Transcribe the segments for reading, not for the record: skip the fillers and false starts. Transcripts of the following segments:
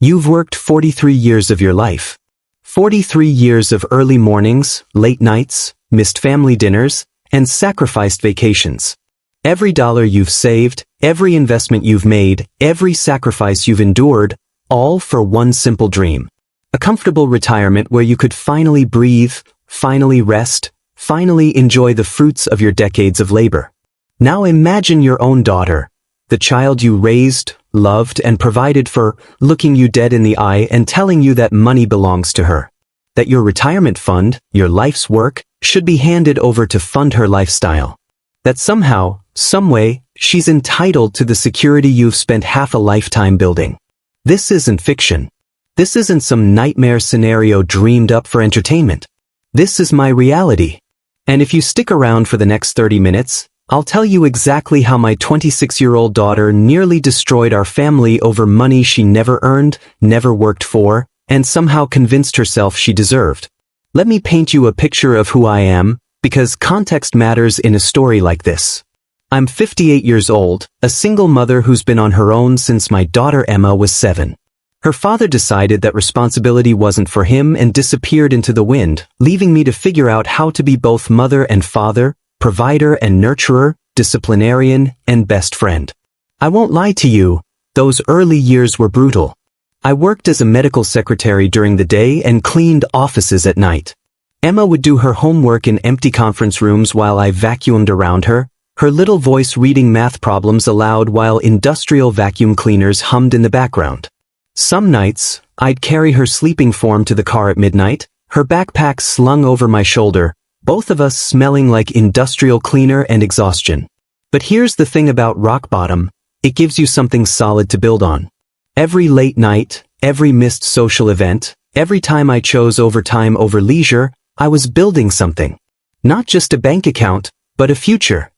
You've worked 43 years of your life. 43 years of early mornings, late nights, missed family dinners, and sacrificed vacations. Every dollar you've saved, every investment you've made, every sacrifice you've endured, all for one simple dream. A comfortable retirement where you could finally breathe, finally rest, finally enjoy the fruits of your decades of labor. Now imagine your own daughter, the child you raised, loved, and provided for, looking you dead in the eye and telling you that money belongs to her. That your retirement fund, your life's work, should be handed over to fund her lifestyle. That somehow, someway, she's entitled to the security you've spent half a lifetime building. This isn't fiction. This isn't some nightmare scenario dreamed up for entertainment. This is my reality. And if you stick around for the next 30 minutes, I'll tell you exactly how my 26-year-old daughter nearly destroyed our family over money she never earned, never worked for, and somehow convinced herself she deserved. Let me paint you a picture of who I am, because context matters in a story like this. I'm 58 years old, a single mother who's been on her own since my daughter Emma was 7. Her father decided that responsibility wasn't for him and disappeared into the wind, leaving me to figure out how to be both mother and father, provider and nurturer, disciplinarian and best friend. I won't lie to you, those early years were brutal. I worked as a medical secretary during the day and cleaned offices at night. Emma would do her homework in empty conference rooms while I vacuumed around her, her little voice reading math problems aloud while industrial vacuum cleaners hummed in the background. Some nights, I'd carry her sleeping form to the car at midnight, her backpack slung over my shoulder, both of us smelling like industrial cleaner and exhaustion. But here's the thing about rock bottom, it gives you something solid to build on. Every late night, every missed social event, every time I chose overtime over leisure, I was building something. Not just a bank account, but a future.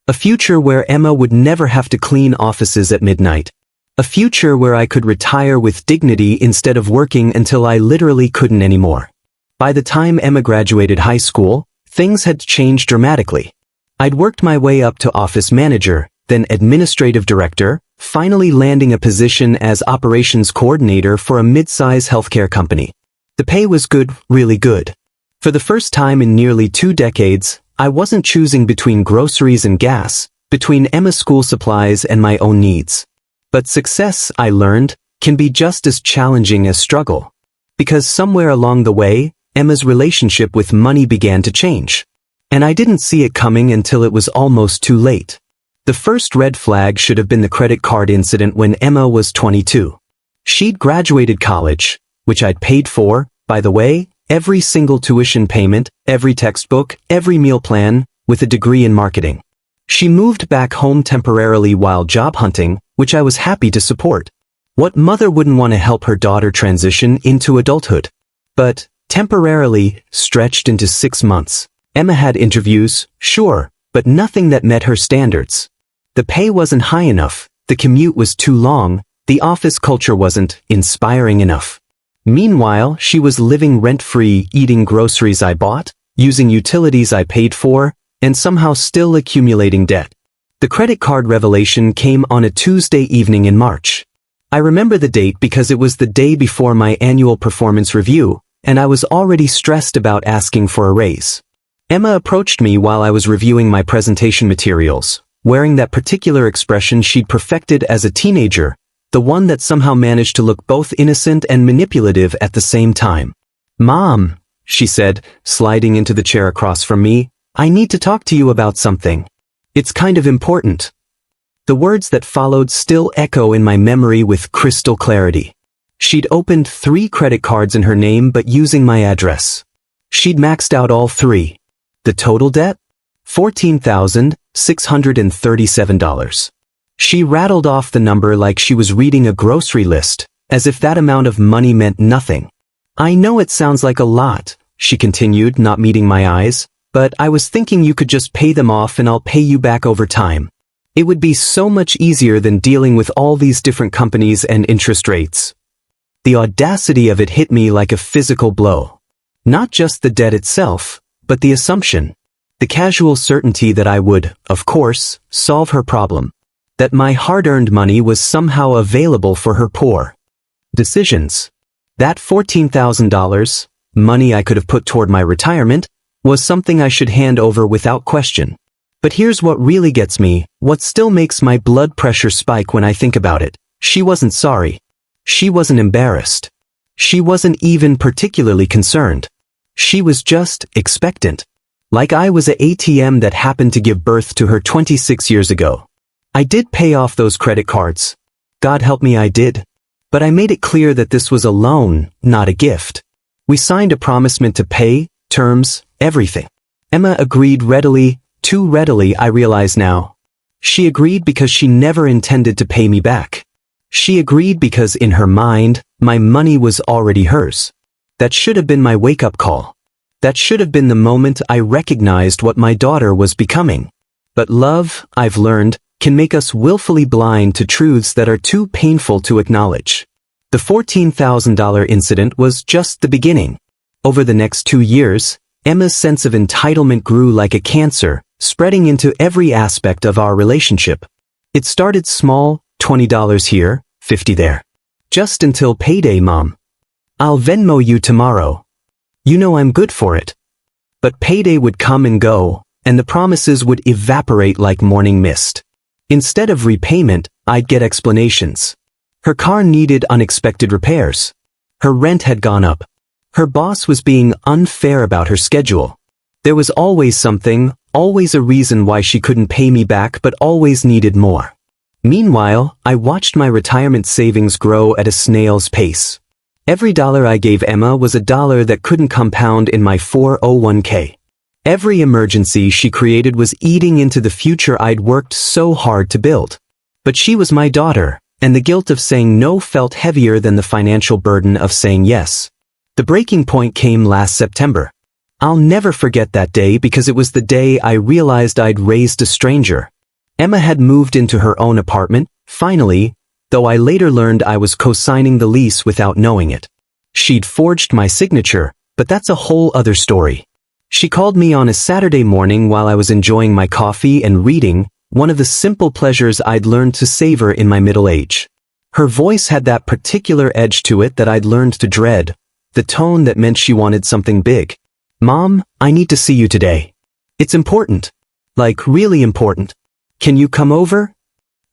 A future where Emma would never have to clean offices at midnight. A future where I could retire with dignity instead of working until I literally couldn't anymore. By the time Emma graduated high school, things had changed dramatically. I'd worked my way up to office manager, then administrative director, finally landing a position as operations coordinator for a mid-size healthcare company. The pay was good, really good. For the first time in nearly 2 decades, I wasn't choosing between groceries and gas, between Emma's school supplies and my own needs. But success, I learned, can be just as challenging as struggle. Because somewhere along the way, Emma's relationship with money began to change. And I didn't see it coming until it was almost too late. The first red flag should have been the credit card incident when Emma was 22. She'd graduated college, which I'd paid for, by the way, every single tuition payment, every textbook, every meal plan, with a degree in marketing. She moved back home temporarily while job hunting, which I was happy to support. What mother wouldn't want to help her daughter transition into adulthood? But, temporarily, stretched into 6 months. Emma had interviews, sure, but nothing that met her standards. The pay wasn't high enough, the commute was too long, the office culture wasn't inspiring enough. Meanwhile, she was living rent-free, eating groceries I bought, using utilities I paid for, and somehow still accumulating debt. The credit card revelation came on a Tuesday evening in March. I remember the date because it was the day before my annual performance review, and I was already stressed about asking for a raise. Emma approached me while I was reviewing my presentation materials, wearing that particular expression she'd perfected as a teenager, the one that somehow managed to look both innocent and manipulative at the same time. "Mom," she said, sliding into the chair across from me, "I need to talk to you about something. It's kind of important." The words that followed still echo in my memory with crystal clarity. She'd opened 3 credit cards in her name but using my address. She'd maxed out all 3. The total debt? $14,637. She rattled off the number like she was reading a grocery list, as if that amount of money meant nothing. "I know it sounds like a lot," she continued, not meeting my eyes, "but I was thinking you could just pay them off and I'll pay you back over time. It would be so much easier than dealing with all these different companies and interest rates." The audacity of it hit me like a physical blow. Not just the debt itself, but the assumption. The casual certainty that I would, of course, solve her problem. That my hard-earned money was somehow available for her poor. Decisions. That $14,000, money I could have put toward my retirement, was something I should hand over without question. But here's what really gets me, what still makes my blood pressure spike when I think about it. She wasn't sorry. She wasn't embarrassed. She wasn't even particularly concerned. She was just expectant. Like I was an ATM that happened to give birth to her 26 years ago. I did pay off those credit cards. God help me, I did. But I made it clear that this was a loan, not a gift. We signed a promisement to pay, terms, everything. Emma agreed readily, too readily I realize now. She agreed because she never intended to pay me back. She agreed because in her mind, my money was already hers. That should have been my wake-up call. That should have been the moment I recognized what my daughter was becoming. But love, I've learned, can make us willfully blind to truths that are too painful to acknowledge. The $14,000 incident was just the beginning. Over the next 2 years, Emma's sense of entitlement grew like a cancer, spreading into every aspect of our relationship. It started small, $20 here, $50 there. Just until payday, Mom. I'll Venmo you tomorrow. You know I'm good for it. But payday would come and go, and the promises would evaporate like morning mist. Instead of repayment, I'd get explanations. Her car needed unexpected repairs. Her rent had gone up. Her boss was being unfair about her schedule. There was always something, always a reason why she couldn't pay me back but always needed more. Meanwhile, I watched my retirement savings grow at a snail's pace. Every dollar I gave Emma was a dollar that couldn't compound in my 401k. Every emergency she created was eating into the future I'd worked so hard to build. But she was my daughter, and the guilt of saying no felt heavier than the financial burden of saying yes. The breaking point came last September. I'll never forget that day because it was the day I realized I'd raised a stranger. Emma had moved into her own apartment, finally, though I later learned I was co-signing the lease without knowing it. She'd forged my signature, but that's a whole other story. She called me on a Saturday morning while I was enjoying my coffee and reading, one of the simple pleasures I'd learned to savor in my middle age. Her voice had that particular edge to it that I'd learned to dread, the tone that meant she wanted something big. Mom, I need to see you today. It's important. Like really important. Can you come over?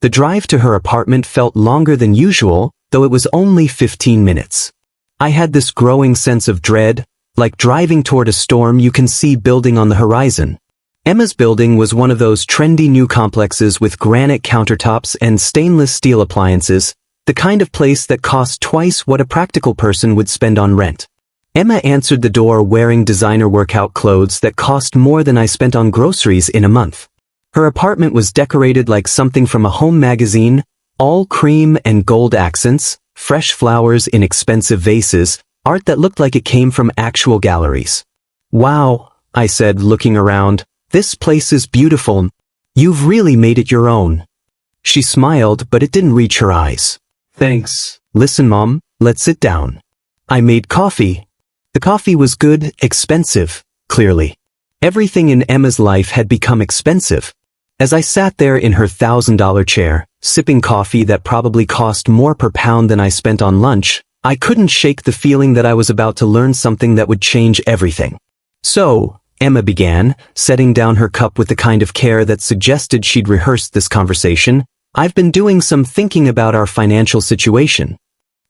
The drive to her apartment felt longer than usual, though it was only 15 minutes. I had this growing sense of dread, like driving toward a storm you can see building on the horizon. Emma's building was one of those trendy new complexes with granite countertops and stainless steel appliances, the kind of place that cost twice what a practical person would spend on rent. Emma answered the door wearing designer workout clothes that cost more than I spent on groceries in a month. Her apartment was decorated like something from a home magazine, all cream and gold accents, fresh flowers in expensive vases, art that looked like it came from actual galleries. Wow, I said, looking around. This place is beautiful. You've really made it your own. She smiled, but it didn't reach her eyes. Thanks. Listen, Mom, let's sit down. I made coffee. The coffee was good, expensive, clearly. Everything in Emma's life had become expensive. As I sat there in her $1,000 chair, sipping coffee that probably cost more per pound than I spent on lunch, I couldn't shake the feeling that I was about to learn something that would change everything. So, Emma began, setting down her cup with the kind of care that suggested she'd rehearsed this conversation. I've been doing some thinking about our financial situation.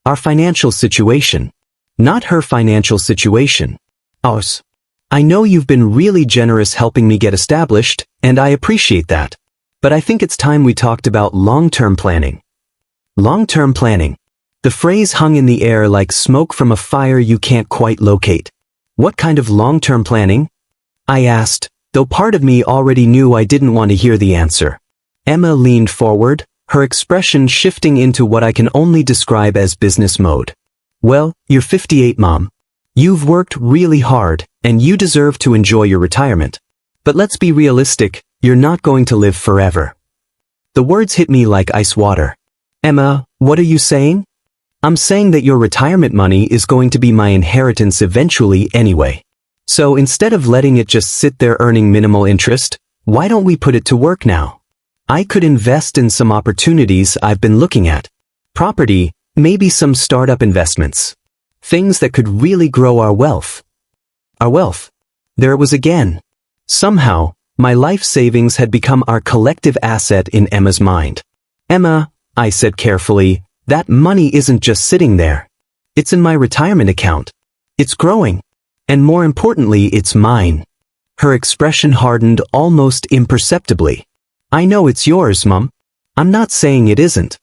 Our financial situation. Not her financial situation. Ours. I know you've been really generous helping me get established, and I appreciate that. But I think it's time we talked about long-term planning. Long-term planning. The phrase hung in the air like smoke from a fire you can't quite locate. What kind of long-term planning? I asked, though part of me already knew I didn't want to hear the answer. Emma leaned forward, her expression shifting into what I can only describe as business mode. Well, you're 58, Mom. You've worked really hard, and you deserve to enjoy your retirement. But let's be realistic, you're not going to live forever. The words hit me like ice water. Emma, what are you saying? I'm saying that your retirement money is going to be my inheritance eventually anyway. So instead of letting it just sit there earning minimal interest, why don't we put it to work now? I could invest in some opportunities I've been looking at. Property, Maybe some startup investments. Things that could really grow our wealth. Our wealth. There it was again. Somehow, my life savings had become our collective asset in Emma's mind. Emma, I said carefully, that money isn't just sitting there. It's in my retirement account. It's growing. And more importantly, it's mine. Her expression hardened almost imperceptibly. I know it's yours, Mum. I'm not saying it isn't.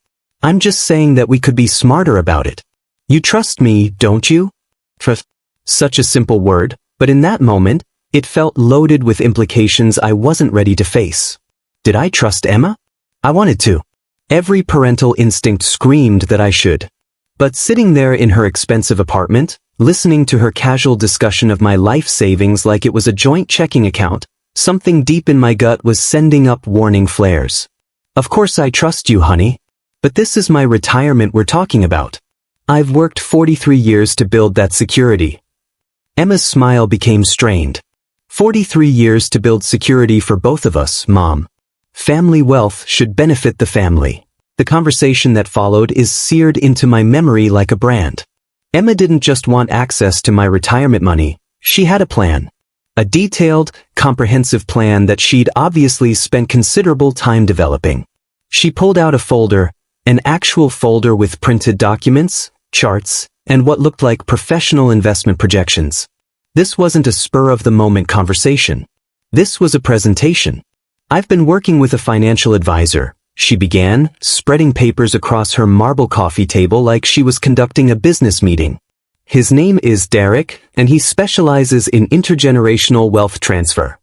I'm just saying that we could be smarter about it. You trust me, don't you? Trust. Such a simple word, but in that moment, it felt loaded with implications I wasn't ready to face. Did I trust Emma? I wanted to. Every parental instinct screamed that I should. But sitting there in her expensive apartment, listening to her casual discussion of my life savings like it was a joint checking account, something deep in my gut was sending up warning flares. Of course I trust you, honey. But this is my retirement we're talking about. I've worked 43 years to build that security. Emma's smile became strained. 43 years to build security for both of us, Mom. Family wealth should benefit the family. The conversation that followed is seared into my memory like a brand. Emma didn't just want access to my retirement money, she had a plan. A detailed, comprehensive plan that she'd obviously spent considerable time developing. She pulled out a folder, an actual folder with printed documents, charts, and what looked like professional investment projections. This wasn't a spur-of-the-moment conversation. This was a presentation. I've been working with a financial advisor, she began, spreading papers across her marble coffee table like she was conducting a business meeting. His name is Derek, and he specializes in intergenerational wealth transfer.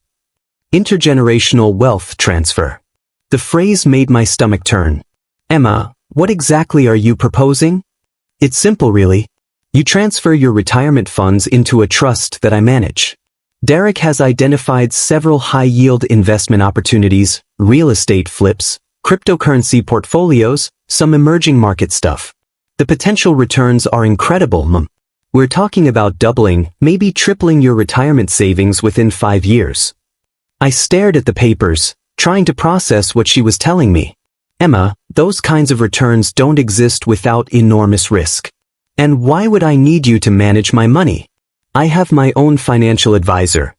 Intergenerational wealth transfer. The phrase made my stomach turn. Emma, what exactly are you proposing? It's simple, really. You transfer your retirement funds into a trust that I manage. Derek has identified several high-yield investment opportunities, real estate flips, cryptocurrency portfolios, some emerging market stuff. The potential returns are incredible, Mum. We're talking about doubling, maybe tripling your retirement savings within 5 years. I stared at the papers, trying to process what she was telling me. Emma, those kinds of returns don't exist without enormous risk. And why would I need you to manage my money? I have my own financial advisor.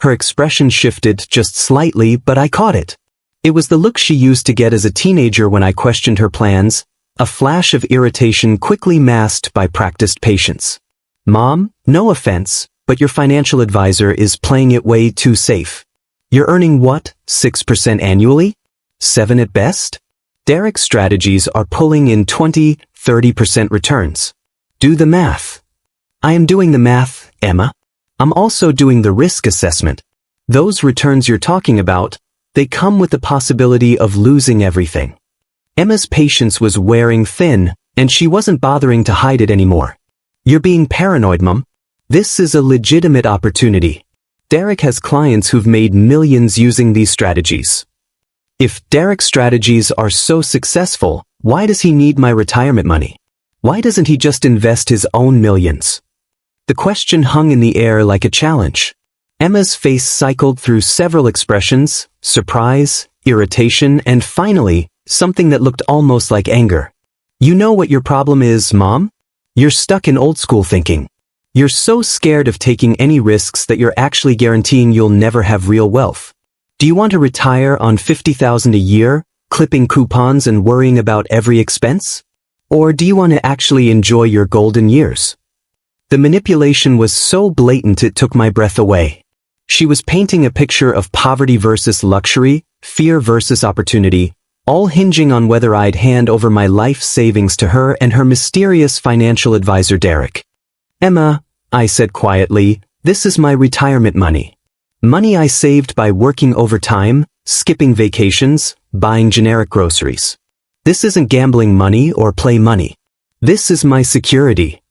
Her expression shifted just slightly, but I caught it. It was the look she used to get as a teenager when I questioned her plans, a flash of irritation quickly masked by practiced patience. Mom, no offense, but your financial advisor is playing it way too safe. You're earning what, 6% annually? 7 at best? Derek's strategies are pulling in 20, 30% returns. Do the math. I am doing the math, Emma. I'm also doing the risk assessment. Those returns you're talking about, they come with the possibility of losing everything. Emma's patience was wearing thin, and she wasn't bothering to hide it anymore. You're being paranoid, Mum. This is a legitimate opportunity. Derek has clients who've made millions using these strategies. If Derek's strategies are so successful, why does he need my retirement money? Why doesn't he just invest his own millions? The question hung in the air like a challenge. Emma's face cycled through several expressions, surprise, irritation, and finally, something that looked almost like anger. You know what your problem is, Mom? You're stuck in old school thinking. You're so scared of taking any risks that you're actually guaranteeing you'll never have real wealth. Do you want to retire on $50,000 a year, clipping coupons and worrying about every expense? Or do you want to actually enjoy your golden years? The manipulation was so blatant it took my breath away. She was painting a picture of poverty versus luxury, fear versus opportunity, all hinging on whether I'd hand over my life savings to her and her mysterious financial advisor Derek. Emma, I said quietly, this is my retirement money. Money I saved by working overtime, skipping vacations, buying generic groceries. This isn't gambling money or play money. This is my security.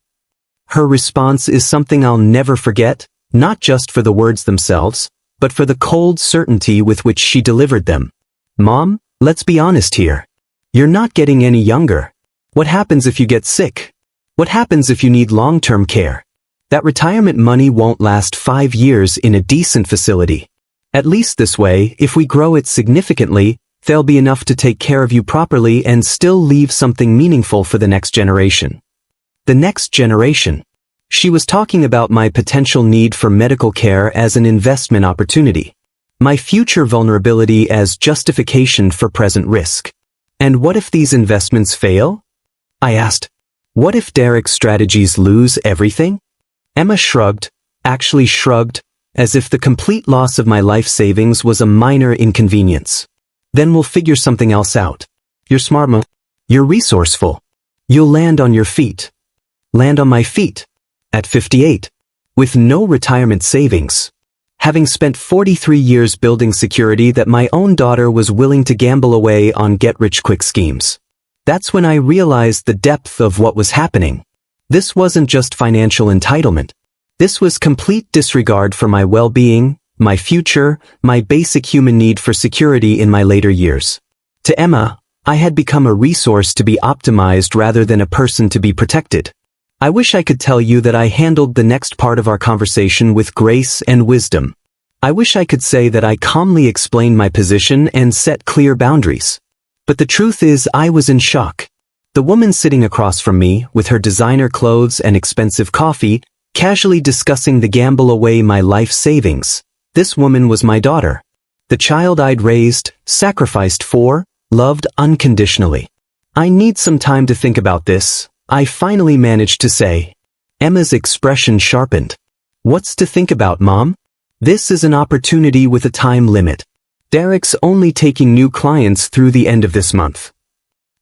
Her response is something I'll never forget, not just for the words themselves, but for the cold certainty with which she delivered them. Mom, let's be honest here. You're not getting any younger. What happens if you get sick? What happens if you need long-term care? That retirement money won't last 5 years in a decent facility. At least this way, if we grow it significantly, They'll be enough to take care of you properly and still leave something meaningful for the next generation. The next generation. She was talking about my potential need for medical care as an investment opportunity. My future vulnerability as justification for present risk. And what if these investments fail? I asked. What if Derek's strategies lose everything? Emma shrugged, actually shrugged, as if the complete loss of my life savings was a minor inconvenience. Then we'll figure something else out. You're smart, Mo. You're resourceful. You'll land on your feet. Land on my feet. At 58. With no retirement savings. Having spent 43 years building security that my own daughter was willing to gamble away on get-rich-quick schemes. That's when I realized the depth of what was happening. This wasn't just financial entitlement. This was complete disregard for my well-being, my future, my basic human need for security in my later years. To Emma, I had become a resource to be optimized rather than a person to be protected. I wish I could tell you that I handled the next part of our conversation with grace and wisdom. I wish I could say that I calmly explained my position and set clear boundaries. But the truth is I was in shock. The woman sitting across from me, with her designer clothes and expensive coffee, casually discussing the gamble away my life savings. This woman was my daughter. The child I'd raised, sacrificed for, loved unconditionally. I need some time to think about this, I finally managed to say. Emma's expression sharpened. What's to think about, Mom? This is an opportunity with a time limit. Derek's only taking new clients through the end of this month.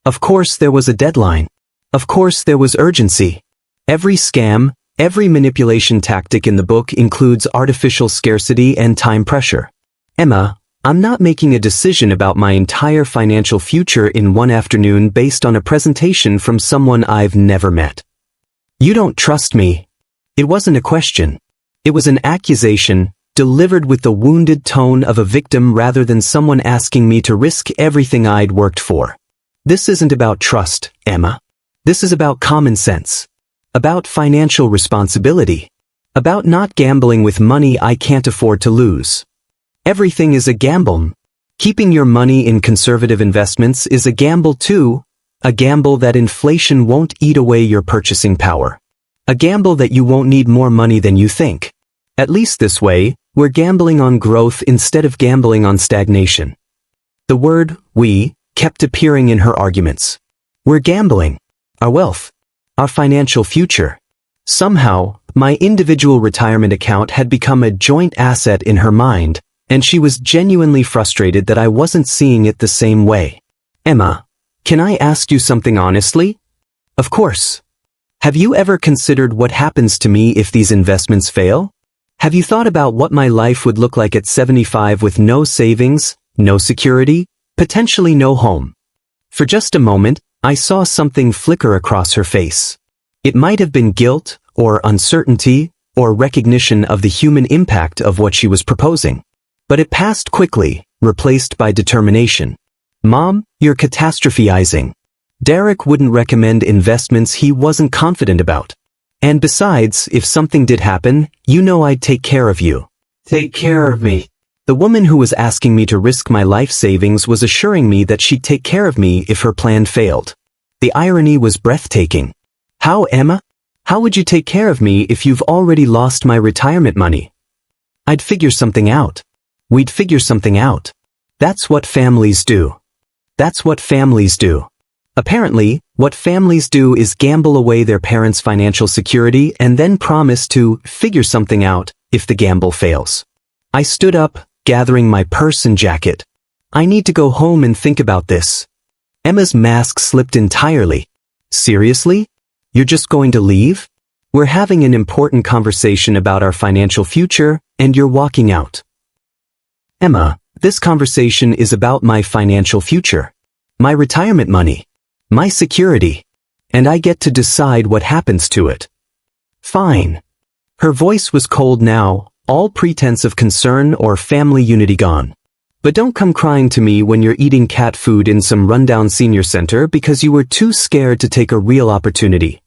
Of course there was a deadline. Of course there was urgency. Every scam, every manipulation tactic in the book includes artificial scarcity and time pressure. Emma, I'm not making a decision about my entire financial future in one afternoon based on a presentation from someone I've never met. You don't trust me. It wasn't a question. It was an accusation, delivered with the wounded tone of a victim rather than someone asking me to risk everything I'd worked for. This isn't about trust, Emma. This is about common sense. About financial responsibility. About not gambling with money I can't afford to lose. Everything is a gamble. Keeping your money in conservative investments is a gamble too, a gamble that inflation won't eat away your purchasing power. A gamble that you won't need more money than you think. At least this way, we're gambling on growth instead of gambling on stagnation. The word, we, kept appearing in her arguments. We're gambling. Our wealth. Our financial future. Somehow, my individual retirement account had become a joint asset in her mind, and she was genuinely frustrated that I wasn't seeing it the same way. Emma, can I ask you something honestly? Of course. Have you ever considered what happens to me if these investments fail? Have you thought about what my life would look like at 75 with no savings, no security, potentially no home? For just a moment, I saw something flicker across her face. It might have been guilt, or uncertainty, or recognition of the human impact of what she was proposing. But it passed quickly, replaced by determination. Mom, you're catastrophizing. Derek wouldn't recommend investments he wasn't confident about. And besides, if something did happen, you know I'd take care of you. Take care of me. The woman who was asking me to risk my life savings was assuring me that she'd take care of me if her plan failed. The irony was breathtaking. How, Emma? How would you take care of me if you've already lost my retirement money? I'd figure something out. We'd figure something out. That's what families do. That's what families do. Apparently, what families do is gamble away their parents' financial security and then promise to figure something out if the gamble fails. I stood up, gathering my purse and jacket. I need to go home and think about this. Emma's mask slipped entirely. Seriously? You're just going to leave? We're having an important conversation about our financial future, and you're walking out. Emma, this conversation is about my financial future. My retirement money. My security. And I get to decide what happens to it. Fine. Her voice was cold now, all pretense of concern or family unity gone. But don't come crying to me when you're eating cat food in some rundown senior center because you were too scared to take a real opportunity.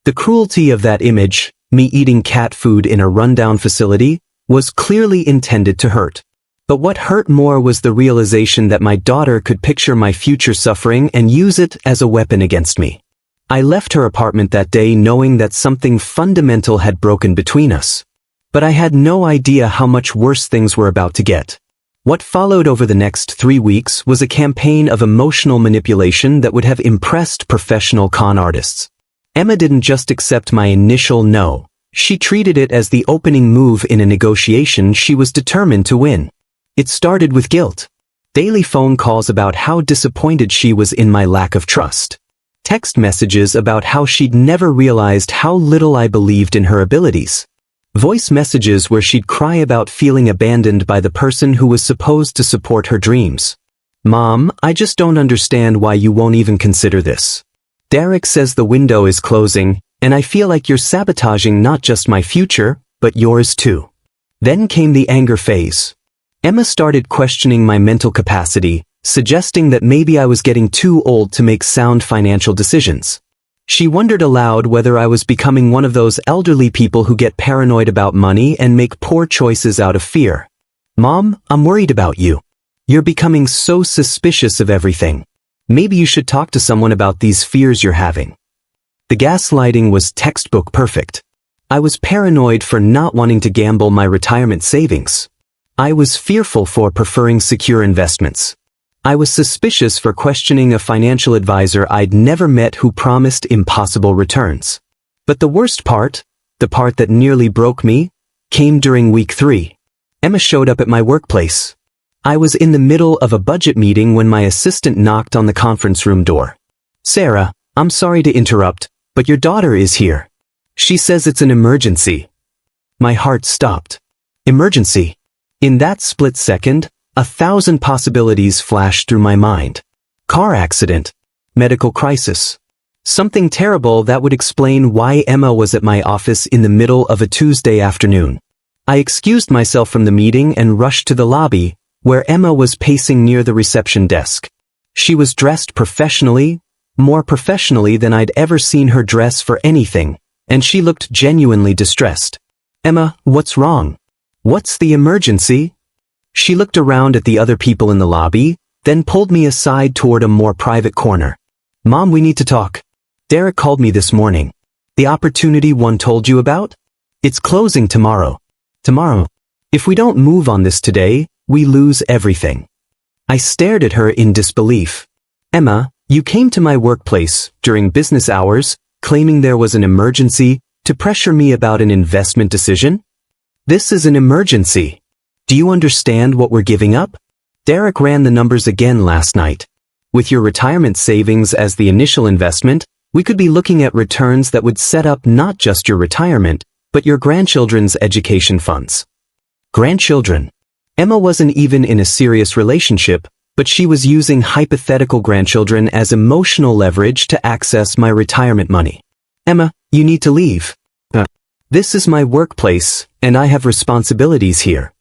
The cruelty of that image, me eating cat food in a rundown facility, was clearly intended to hurt. But what hurt more was the realization that my daughter could picture my future suffering and use it as a weapon against me. I left her apartment that day knowing that something fundamental had broken between us. But I had no idea how much worse things were about to get. What followed over the next 3 weeks was a campaign of emotional manipulation that would have impressed professional con artists. Emma didn't just accept my initial no. She treated it as the opening move in a negotiation she was determined to win. It started with guilt. Daily phone calls about how disappointed she was in my lack of trust. Text messages about how she'd never realized how little I believed in her abilities. Voice messages where she'd cry about feeling abandoned by the person who was supposed to support her dreams. "Mom, I just don't understand why you won't even consider this. Derek says the window is closing, and I feel like you're sabotaging not just my future, but yours too." Then came the anger phase. Emma started questioning my mental capacity, suggesting that maybe I was getting too old to make sound financial decisions. She wondered aloud whether I was becoming one of those elderly people who get paranoid about money and make poor choices out of fear. "Mom, I'm worried about you. You're becoming so suspicious of everything. Maybe you should talk to someone about these fears you're having." The gaslighting was textbook perfect. I was paranoid for not wanting to gamble my retirement savings. I was fearful for preferring secure investments. I was suspicious for questioning a financial advisor I'd never met who promised impossible returns. But the worst part, the part that nearly broke me, came during week 3. Emma showed up at my workplace. I was in the middle of a budget meeting when my assistant knocked on the conference room door. "Sarah, I'm sorry to interrupt, but your daughter is here. She says it's an emergency." My heart stopped. Emergency? In that split second, 1,000 possibilities flashed through my mind. Car accident. Medical crisis. Something terrible that would explain why Emma was at my office in the middle of a Tuesday afternoon. I excused myself from the meeting and rushed to the lobby, where Emma was pacing near the reception desk. She was dressed professionally, more professionally than I'd ever seen her dress for anything, and she looked genuinely distressed. "Emma, what's wrong? What's the emergency?" She looked around at the other people in the lobby, then pulled me aside toward a more private corner. "Mom, we need to talk. Derek called me this morning. The opportunity one told you about? It's closing tomorrow. Tomorrow. If we don't move on this today, we lose everything." I stared at her in disbelief. "Emma, you came to my workplace during business hours, claiming there was an emergency, to pressure me about an investment decision? This is an emergency. Do you understand what we're giving up? Derek ran the numbers again last night. With your retirement savings as the initial investment, we could be looking at returns that would set up not just your retirement, but your grandchildren's education funds." Grandchildren. Emma wasn't even in a serious relationship, but she was using hypothetical grandchildren as emotional leverage to access my retirement money. "Emma, you need to leave. This is my workplace, and I have responsibilities here."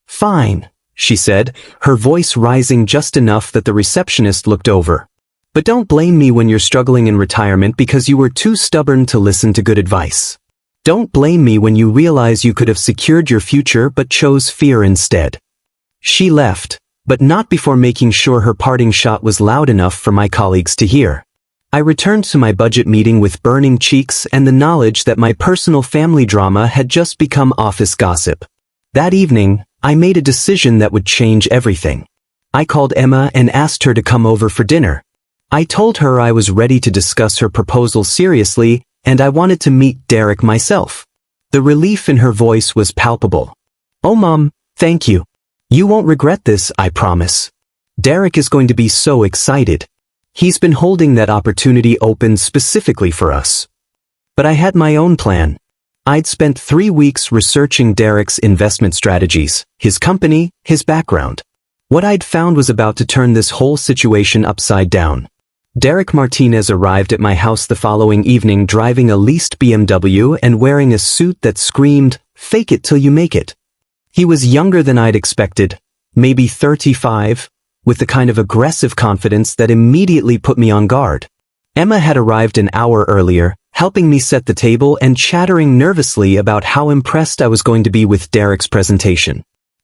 "Fine," she said, her voice rising just enough that the receptionist looked over. "But don't blame me when you're struggling in retirement because you were too stubborn to listen to good advice. Don't blame me when you realize you could have secured your future but chose fear instead." She left, but not before making sure her parting shot was loud enough for my colleagues to hear. I returned to my budget meeting with burning cheeks and the knowledge that my personal family drama had just become office gossip. That evening, I made a decision that would change everything. I called Emma and asked her to come over for dinner. I told her I was ready to discuss her proposal seriously, and I wanted to meet Derek myself. The relief in her voice was palpable. "Oh Mom, thank you. You won't regret this, I promise. Derek is going to be so excited. He's been holding that opportunity open specifically for us." But I had my own plan. I'd spent 3 weeks researching Derek's investment strategies, his company, his background. What I'd found was about to turn this whole situation upside down. Derek Martinez arrived at my house the following evening driving a leased BMW and wearing a suit that screamed, "Fake it till you make it." He was younger than I'd expected, maybe 35, with the kind of aggressive confidence that immediately put me on guard. Emma had arrived an hour earlier, helping me set the table and chattering nervously about how impressed I was going to be with Derek's presentation.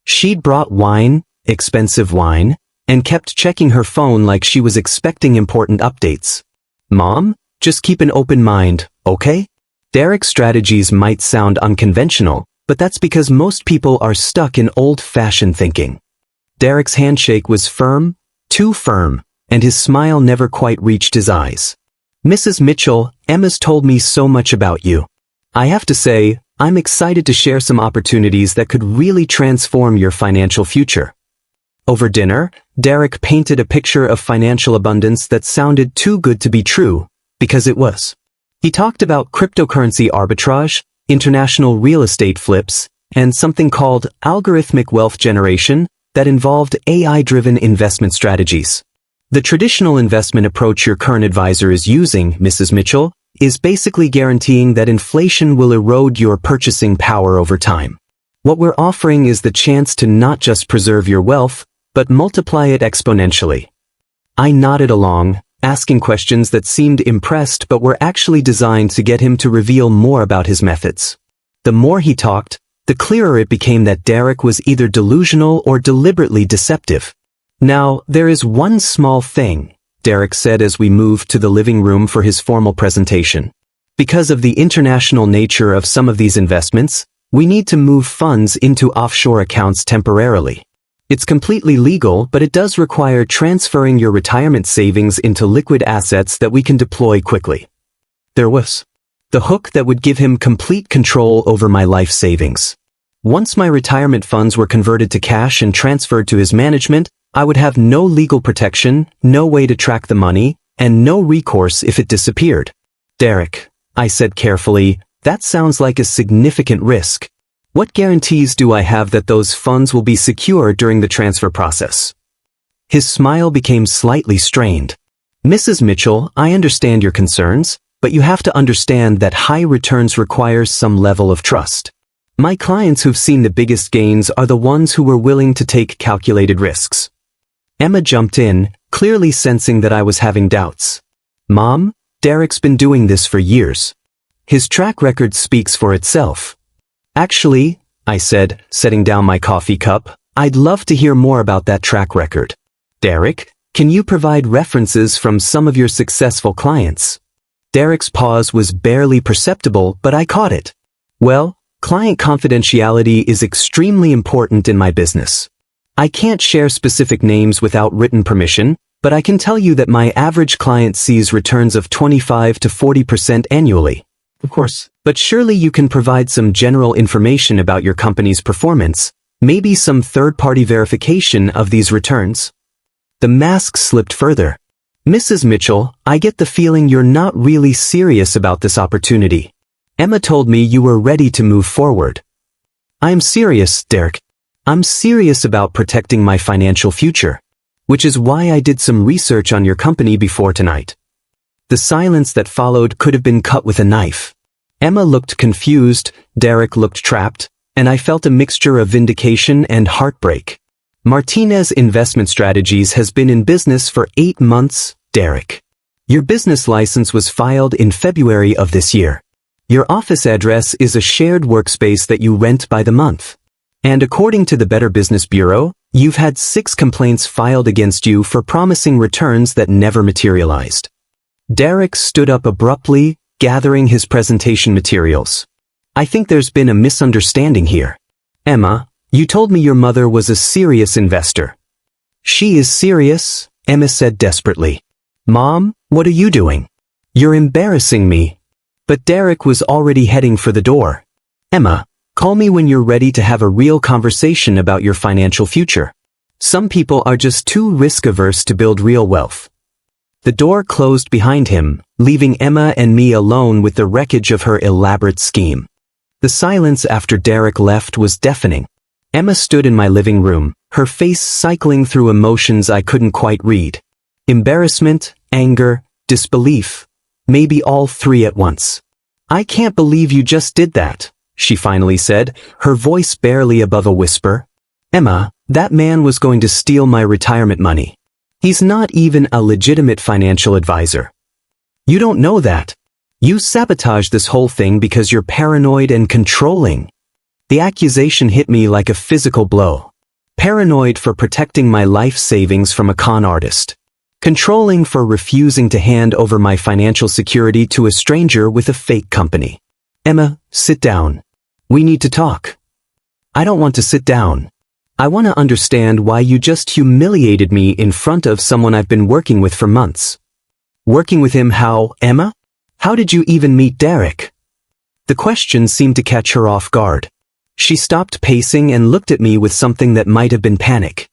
She'd brought wine, expensive wine, and kept checking her phone like she was expecting important updates. Mom, just keep an open mind, okay? Derek's strategies might sound unconventional, but that's because most people are stuck in old-fashioned thinking. Derek's handshake was firm, too firm, and his smile never quite reached his eyes. Mrs. Mitchell, Emma's told me so much about you. I have to say, I'm excited to share some opportunities that could really transform your financial future. Over dinner, Derek painted a picture of financial abundance that sounded too good to be true, because it was. He talked about cryptocurrency arbitrage, international real estate flips, and something called algorithmic wealth generation that involved AI-driven investment strategies. The traditional investment approach your current advisor is using, Mrs. Mitchell, is basically guaranteeing that inflation will erode your purchasing power over time. What we're offering is the chance to not just preserve your wealth, but multiply it exponentially. I nodded along, asking questions that seemed impressed but were actually designed to get him to reveal more about his methods. The more he talked, the clearer it became that Derek was either delusional or deliberately deceptive. Now, there is one small thing, Derek said as we moved to the living room for his formal presentation. Because of the international nature of some of these investments, we need to move funds into offshore accounts temporarily. It's completely legal, but it does require transferring your retirement savings into liquid assets that we can deploy quickly. There was the hook that would give him complete control over my life savings. Once my retirement funds were converted to cash and transferred to his management, I would have no legal protection, no way to track the money, and no recourse if it disappeared. Derek, I said carefully, that sounds like a significant risk. What guarantees do I have that those funds will be secure during the transfer process? His smile became slightly strained. Mrs. Mitchell, I understand your concerns, but you have to understand that high returns requires some level of trust. My clients who've seen the biggest gains are the ones who were willing to take calculated risks. Emma jumped in, clearly sensing that I was having doubts. Mom, Derek's been doing this for years. His track record speaks for itself. Actually, I said, setting down my coffee cup, I'd love to hear more about that track record. Derek, can you provide references from some of your successful clients? Derek's pause was barely perceptible, but I caught it. Well, client confidentiality is extremely important in my business. I can't share specific names without written permission, but I can tell you that my average client sees returns of 25 to 40% annually. Of course. But surely you can provide some general information about your company's performance, maybe some third-party verification of these returns. The mask slipped further. Mrs. Mitchell, I get the feeling you're not really serious about this opportunity. Emma told me you were ready to move forward. I'm serious, Derek. I'm serious about protecting my financial future, which is why I did some research on your company before tonight. The silence that followed could have been cut with a knife. Emma looked confused, Derek looked trapped, and I felt a mixture of vindication and heartbreak. Martinez Investment Strategies has been in business for 8 months, Derek. Your business license was filed in February of this year. Your office address is a shared workspace that you rent by the month. And according to the Better Business Bureau, you've had 6 complaints filed against you for promising returns that never materialized. Derek stood up abruptly, gathering his presentation materials. I think there's been a misunderstanding here. Emma, you told me your mother was a serious investor. She is serious, Emma said desperately. Mom, what are you doing? You're embarrassing me. But Derek was already heading for the door. Emma, call me when you're ready to have a real conversation about your financial future. Some people are just too risk-averse to build real wealth. The door closed behind him, leaving Emma and me alone with the wreckage of her elaborate scheme. The silence after Derek left was deafening. Emma stood in my living room, her face cycling through emotions I couldn't quite read. Embarrassment, anger, disbelief, maybe all 3 at once. I can't believe you just did that, she finally said, her voice barely above a whisper. Emma, that man was going to steal my retirement money. He's not even a legitimate financial advisor. You don't know that. You sabotaged this whole thing because you're paranoid and controlling. The accusation hit me like a physical blow. paranoid for protecting my life savings from a con artist, controlling for refusing to hand over my financial security to a stranger with a fake company. Emma, sit down. We need to talk. I don't want to sit down. I want to understand why you just humiliated me in front of someone I've been working with for months. Working with him how, Emma? How did you even meet Derek? The question seemed to catch her off guard. She stopped pacing and looked at me with something that might have been panic.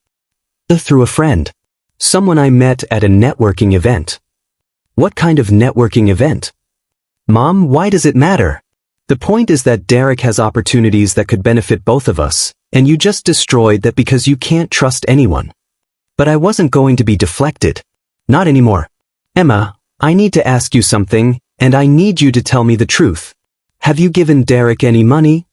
Through a friend. Someone I met at a networking event. What kind of networking event? Mom, why does it matter? The point is that Derek has opportunities that could benefit both of us, and you just destroyed that because you can't trust anyone. But I wasn't going to be deflected. Not anymore. Emma, I need to ask you something, and I need you to tell me the truth. Have you given Derek any money?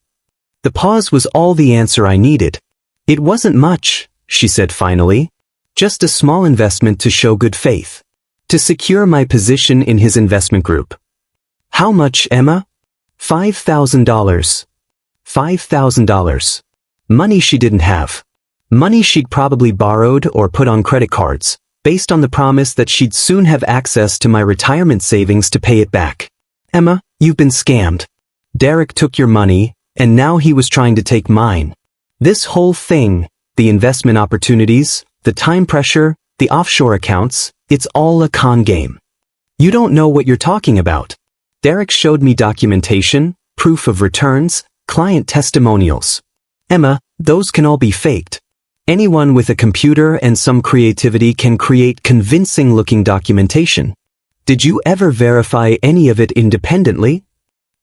The pause was all the answer I needed. It wasn't much, she said finally. Just a small investment to show good faith. To secure my position in his investment group. How much, Emma? $5,000. $5,000. Money she didn't have. Money she'd probably borrowed or put on credit cards, based on the promise that she'd soon have access to my retirement savings to pay it back. Emma, you've been scammed. Derek took your money, and now he was trying to take mine. This whole thing, the investment opportunities, the time pressure, the offshore accounts, it's all a con game. You don't know what you're talking about. Derek showed me documentation, proof of returns, client testimonials. Emma, those can all be faked. Anyone with a computer and some creativity can create convincing-looking documentation. Did you ever verify any of it independently?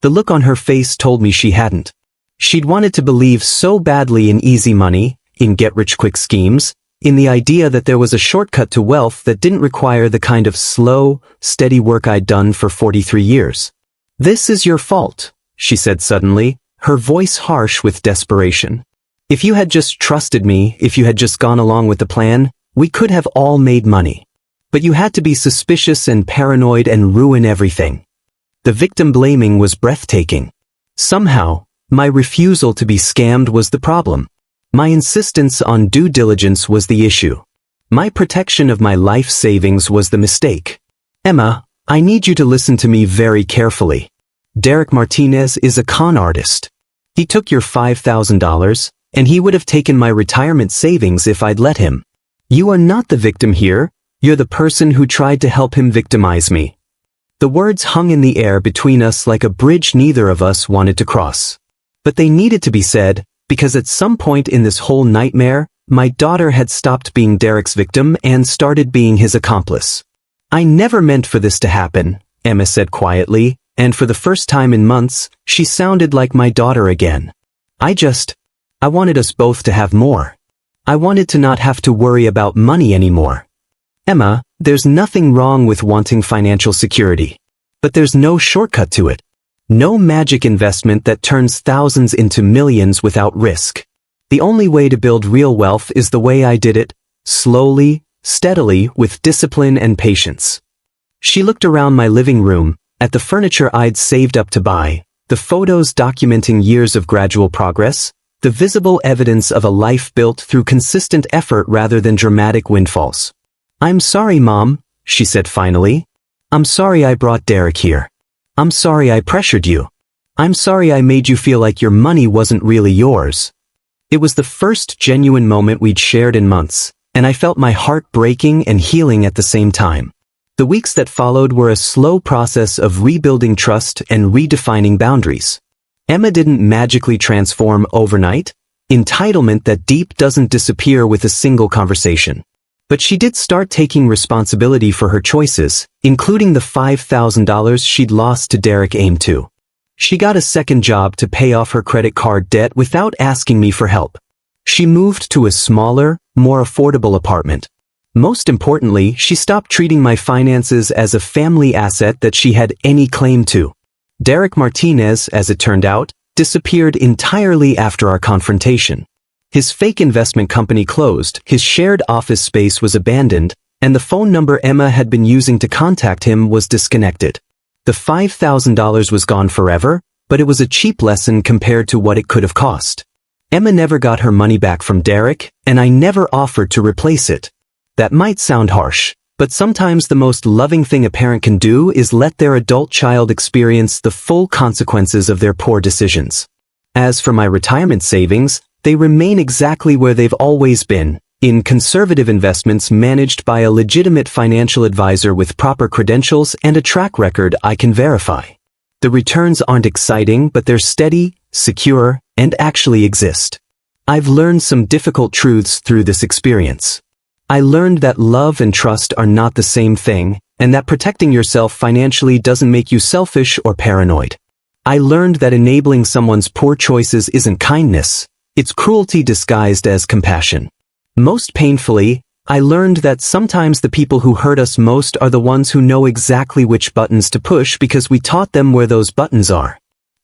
The look on her face told me she hadn't. She'd wanted to believe so badly in easy money, in get-rich-quick schemes, in the idea that there was a shortcut to wealth that didn't require the kind of slow, steady work I'd done for 43 years. This is your fault, she said suddenly, her voice harsh with desperation. If you had just trusted me, if you had just gone along with the plan, we could have all made money. But you had to be suspicious and paranoid and ruin everything. The victim blaming was breathtaking. Somehow, my refusal to be scammed was the problem. My insistence on due diligence was the issue. My protection of my life savings was the mistake. Emma, I need you to listen to me very carefully. Derek Martinez is a con artist. He took your $5,000, and he would have taken my retirement savings if I'd let him. You are not the victim here, you're the person who tried to help him victimize me. The words hung in the air between us like a bridge neither of us wanted to cross. But they needed to be said, because at some point in this whole nightmare, my daughter had stopped being Derek's victim and started being his accomplice. I never meant for this to happen, Emma said quietly, and for the first time in months, she sounded like my daughter again. I wanted us both to have more. I wanted to not have to worry about money anymore. Emma, there's nothing wrong with wanting financial security. But there's no shortcut to it. No magic investment that turns thousands into millions without risk. The only way to build real wealth is the way I did it, slowly, steadily, with discipline and patience. She looked around my living room, at the furniture I'd saved up to buy, the photos documenting years of gradual progress, the visible evidence of a life built through consistent effort rather than dramatic windfalls. I'm sorry, Mom, she said finally. I'm sorry I brought Derek here. I'm sorry I pressured you. I'm sorry I made you feel like your money wasn't really yours. It was the first genuine moment we'd shared in months, and I felt my heart breaking and healing at the same time. The weeks that followed were a slow process of rebuilding trust and redefining boundaries. Emma didn't magically transform overnight. Entitlement that deep doesn't disappear with a single conversation. But she did start taking responsibility for her choices, including the $5,000 she'd lost to Derek Aim to. She got a second job to pay off her credit card debt without asking me for help. She moved to a smaller, more affordable apartment. Most importantly, she stopped treating my finances as a family asset that she had any claim to. Derek Martinez, as it turned out, disappeared entirely after our confrontation. His fake investment company closed, his shared office space was abandoned, and the phone number Emma had been using to contact him was disconnected. The $5,000 was gone forever, but it was a cheap lesson compared to what it could have cost. Emma never got her money back from Derek, and I never offered to replace it. That might sound harsh, but sometimes the most loving thing a parent can do is let their adult child experience the full consequences of their poor decisions. As for my retirement savings, they remain exactly where they've always been, in conservative investments managed by a legitimate financial advisor with proper credentials and a track record I can verify. The returns aren't exciting, but they're steady, secure, and actually exist. I've learned some difficult truths through this experience. I learned that love and trust are not the same thing, and that protecting yourself financially doesn't make you selfish or paranoid. I learned that enabling someone's poor choices isn't kindness, it's cruelty disguised as compassion. Most painfully, I learned that sometimes the people who hurt us most are the ones who know exactly which buttons to push because we taught them where those buttons are.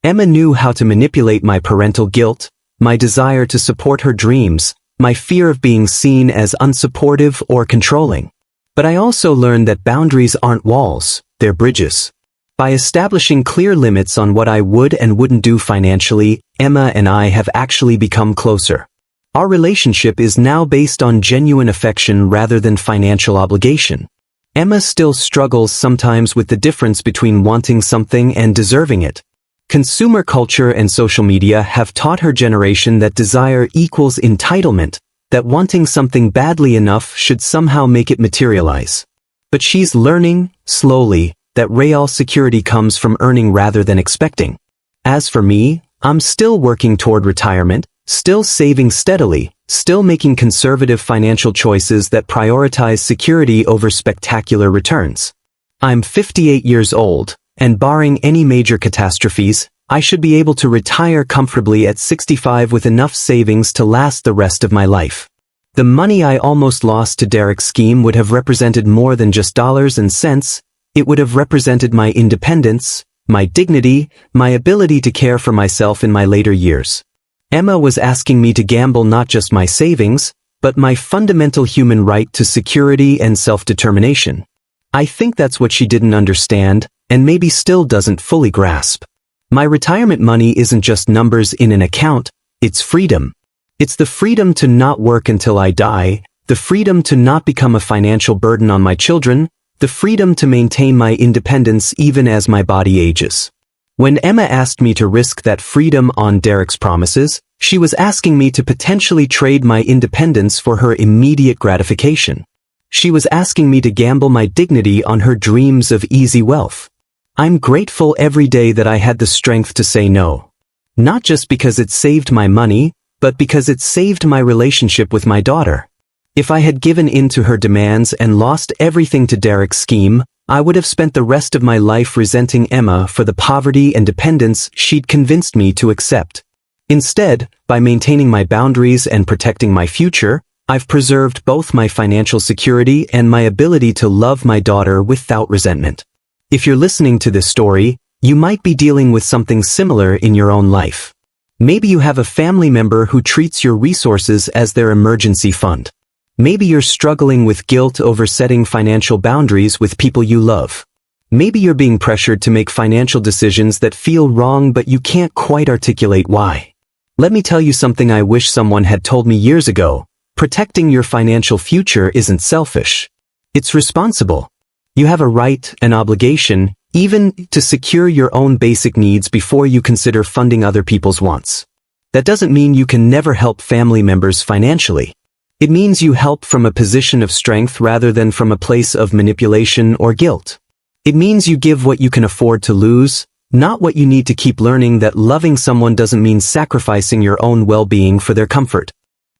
Emma knew how to manipulate my parental guilt, my desire to support her dreams, my fear of being seen as unsupportive or controlling. But I also learned that boundaries aren't walls, they're bridges. By establishing clear limits on what I would and wouldn't do financially, Emma and I have actually become closer. Our relationship is now based on genuine affection rather than financial obligation. Emma still struggles sometimes with the difference between wanting something and deserving it. Consumer culture and social media have taught her generation that desire equals entitlement, that wanting something badly enough should somehow make it materialize. But she's learning, slowly, that real security comes from earning rather than expecting. As for me, I'm still working toward retirement, still saving steadily, still making conservative financial choices that prioritize security over spectacular returns. I'm 58 years old, and barring any major catastrophes, I should be able to retire comfortably at 65 with enough savings to last the rest of my life. The money I almost lost to Derek's scheme would have represented more than just dollars and cents. It would have represented my independence, my dignity, my ability to care for myself in my later years. Emma was asking me to gamble not just my savings, but my fundamental human right to security and self-determination. I think that's what she didn't understand, and maybe still doesn't fully grasp. My retirement money isn't just numbers in an account, it's freedom. It's the freedom to not work until I die, the freedom to not become a financial burden on my children, the freedom to maintain my independence even as my body ages. When Emma asked me to risk that freedom on Derek's promises, she was asking me to potentially trade my independence for her immediate gratification. She was asking me to gamble my dignity on her dreams of easy wealth. I'm grateful every day that I had the strength to say no. Not just because it saved my money, but because it saved my relationship with my daughter. If I had given in to her demands and lost everything to Derek's scheme, I would have spent the rest of my life resenting Emma for the poverty and dependence she'd convinced me to accept. Instead, by maintaining my boundaries and protecting my future, I've preserved both my financial security and my ability to love my daughter without resentment. If you're listening to this story, you might be dealing with something similar in your own life. Maybe you have a family member who treats your resources as their emergency fund. Maybe you're struggling with guilt over setting financial boundaries with people you love. Maybe you're being pressured to make financial decisions that feel wrong but you can't quite articulate why. Let me tell you something I wish someone had told me years ago. Protecting your financial future isn't selfish. It's responsible. You have a right, an obligation, even to secure your own basic needs before you consider funding other people's wants. That doesn't mean you can never help family members financially. It means you help from a position of strength rather than from a place of manipulation or guilt. It means you give what you can afford to lose, not what you need to keep learning that loving someone doesn't mean sacrificing your own well-being for their comfort.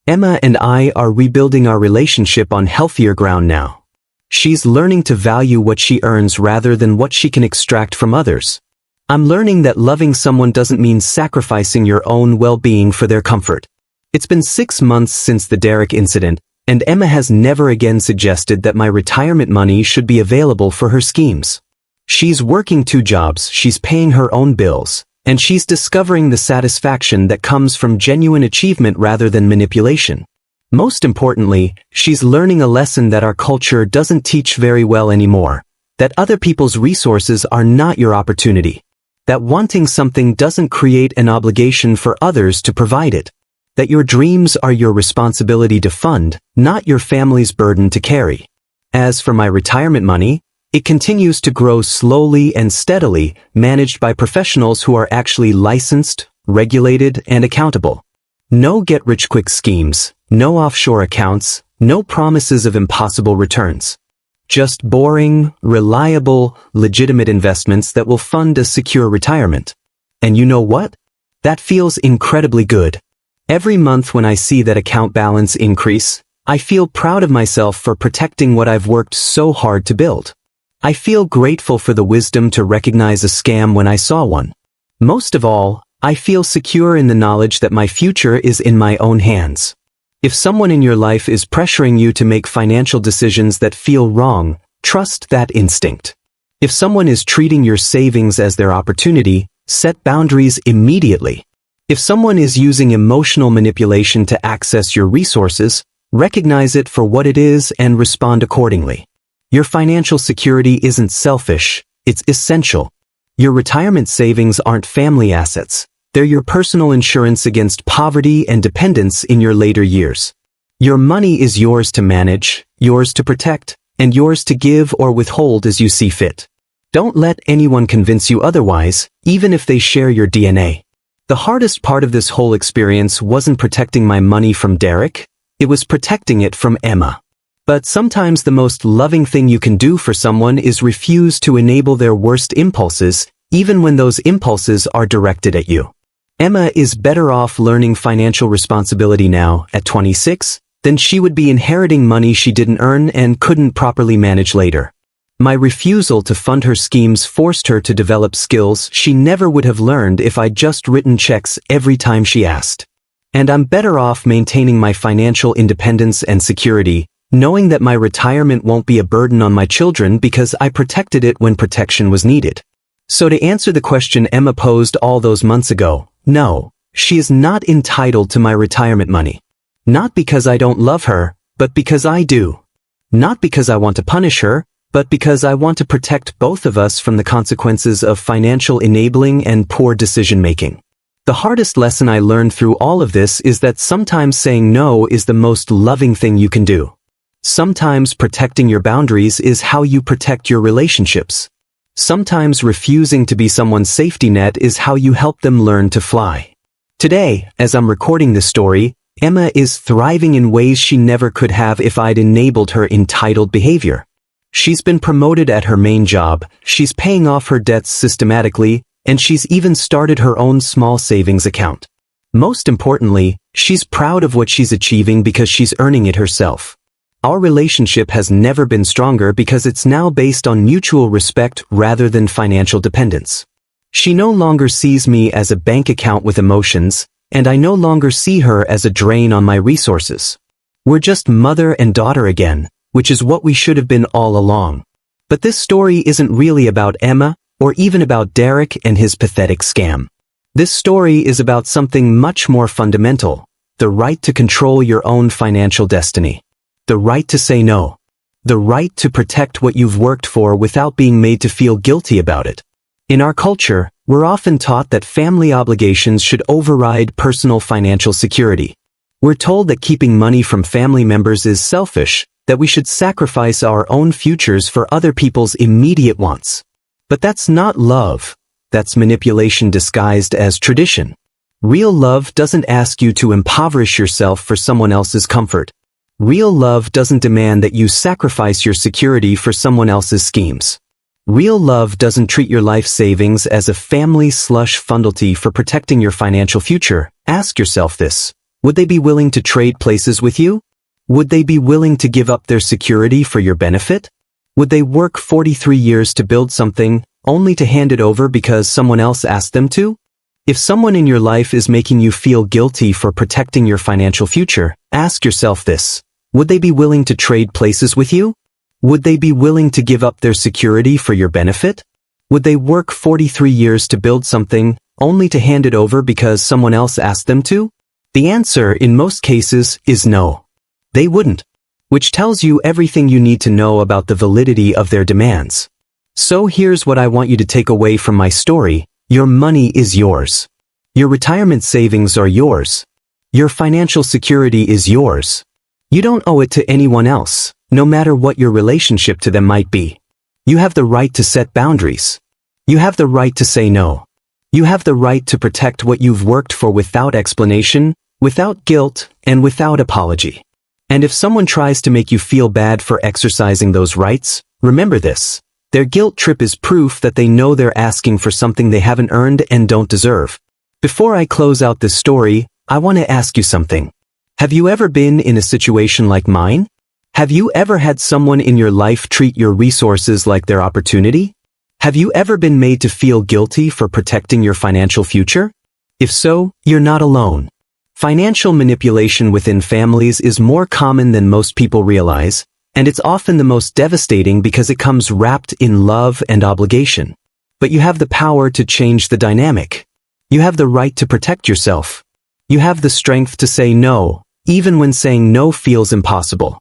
Emma and I are rebuilding our relationship on healthier ground now. She's learning to value what she earns rather than what she can extract from others. I'm learning that loving someone doesn't mean sacrificing your own well-being for their comfort. It's been 6 months since the Derek incident, and Emma has never again suggested that my retirement money should be available for her schemes. She's working 2 jobs, she's paying her own bills, and she's discovering the satisfaction that comes from genuine achievement rather than manipulation. Most importantly, she's learning a lesson that our culture doesn't teach very well anymore, that other people's resources are not your opportunity, that wanting something doesn't create an obligation for others to provide it. that your dreams are your responsibility to fund, not your family's burden to carry. As for my retirement money, it continues to grow slowly and steadily, managed by professionals who are actually licensed, regulated, and accountable. No get-rich-quick schemes, no offshore accounts, no promises of impossible returns. Just boring, reliable, legitimate investments that will fund a secure retirement. And you know what? That feels incredibly good. Every month when I see that account balance increase, I feel proud of myself for protecting what I've worked so hard to build. I feel grateful for the wisdom to recognize a scam when I saw one. Most of all, I feel secure in the knowledge that my future is in my own hands. If someone in your life is pressuring you to make financial decisions that feel wrong, trust that instinct. If someone is treating your savings as their opportunity, set boundaries immediately. If someone is using emotional manipulation to access your resources, recognize it for what it is and respond accordingly. Your financial security isn't selfish, it's essential. Your retirement savings aren't family assets. They're your personal insurance against poverty and dependence in your later years. Your money is yours to manage, yours to protect, and yours to give or withhold as you see fit. Don't let anyone convince you otherwise, even if they share your DNA. The hardest part of this whole experience wasn't protecting my money from Derek, it was protecting it from Emma. But sometimes the most loving thing you can do for someone is refuse to enable their worst impulses, even when those impulses are directed at you. Emma is better off learning financial responsibility now, at 26, than she would be inheriting money she didn't earn and couldn't properly manage later. My refusal to fund her schemes forced her to develop skills she never would have learned if I'd just written checks every time she asked. And I'm better off maintaining my financial independence and security, knowing that my retirement won't be a burden on my children because I protected it when protection was needed. So to answer the question Emma posed all those months ago, no, she is not entitled to my retirement money. Not because I don't love her, but because I do. Not because I want to punish her, but because I want to protect both of us from the consequences of financial enabling and poor decision-making. The hardest lesson I learned through all of this is that sometimes saying no is the most loving thing you can do. Sometimes protecting your boundaries is how you protect your relationships. Sometimes refusing to be someone's safety net is how you help them learn to fly. Today, as I'm recording this story, Emma is thriving in ways she never could have if I'd enabled her entitled behavior. She's been promoted at her main job, she's paying off her debts systematically, and she's even started her own small savings account. Most importantly, she's proud of what she's achieving because she's earning it herself. Our relationship has never been stronger because it's now based on mutual respect rather than financial dependence. She no longer sees me as a bank account with emotions, and I no longer see her as a drain on my resources. We're just mother and daughter again, which is what we should have been all along. But this story isn't really about Emma, or even about Derek and his pathetic scam. This story is about something much more fundamental, the right to control your own financial destiny. The right to say no. The right to protect what you've worked for without being made to feel guilty about it. In our culture, we're often taught that family obligations should override personal financial security. We're told that keeping money from family members is selfish, that we should sacrifice our own futures for other people's immediate wants. But that's not love. That's manipulation disguised as tradition. Real love doesn't ask you to impoverish yourself for someone else's comfort. Real love doesn't demand that you sacrifice your security for someone else's schemes. Real love doesn't treat your life savings as a family slush fundalty for protecting your financial future. Ask yourself this. Would they be willing to trade places with you? Would they be willing to give up their security for your benefit? Would they work 43 years to build something, only to hand it over because someone else asked them to? If someone in your life is making you feel guilty for protecting your financial future, ask yourself this. Would they be willing to trade places with you? Would they be willing to give up their security for your benefit? Would they work 43 years to build something, only to hand it over because someone else asked them to? The answer, in most cases, is no. They wouldn't. Which tells you everything you need to know about the validity of their demands. So here's what I want you to take away from my story. Your money is yours. Your retirement savings are yours. Your financial security is yours. You don't owe it to anyone else, no matter what your relationship to them might be. You have the right to set boundaries. You have the right to say no. You have the right to protect what you've worked for without explanation, without guilt, and without apology. And if someone tries to make you feel bad for exercising those rights, remember this. Their guilt trip is proof that they know they're asking for something they haven't earned and don't deserve. Before I close out this story, I want to ask you something. Have you ever been in a situation like mine? Have you ever had someone in your life treat your resources like their opportunity? Have you ever been made to feel guilty for protecting your financial future? If so, you're not alone. Financial manipulation within families is more common than most people realize, and it's often the most devastating because it comes wrapped in love and obligation. But you have the power to change the dynamic. You have the right to protect yourself. You have the strength to say no, even when saying no feels impossible.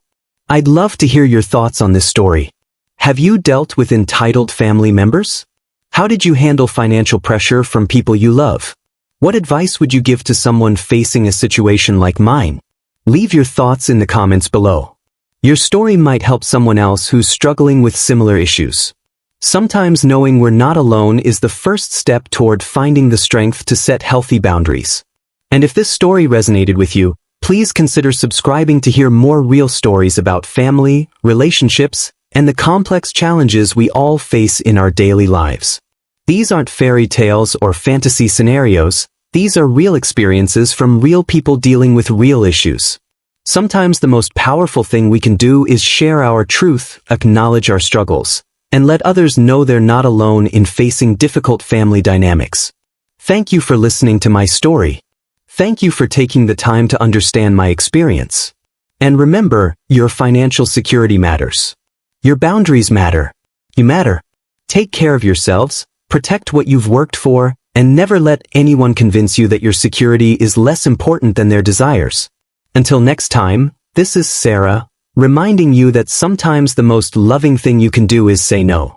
I'd love to hear your thoughts on this story. Have you dealt with entitled family members? How did you handle financial pressure from people you love? What advice would you give to someone facing a situation like mine? Leave your thoughts in the comments below. Your story might help someone else who's struggling with similar issues. Sometimes knowing we're not alone is the first step toward finding the strength to set healthy boundaries. And if this story resonated with you, please consider subscribing to hear more real stories about family, relationships, and the complex challenges we all face in our daily lives. These aren't fairy tales or fantasy scenarios. These are real experiences from real people dealing with real issues. Sometimes the most powerful thing we can do is share our truth, acknowledge our struggles, and let others know they're not alone in facing difficult family dynamics. Thank you for listening to my story. Thank you for taking the time to understand my experience. And remember, your financial security matters. Your boundaries matter. You matter. Take care of yourselves, protect what you've worked for, and never let anyone convince you that your security is less important than their desires. Until next time, this is Sarah, reminding you that sometimes the most loving thing you can do is say no.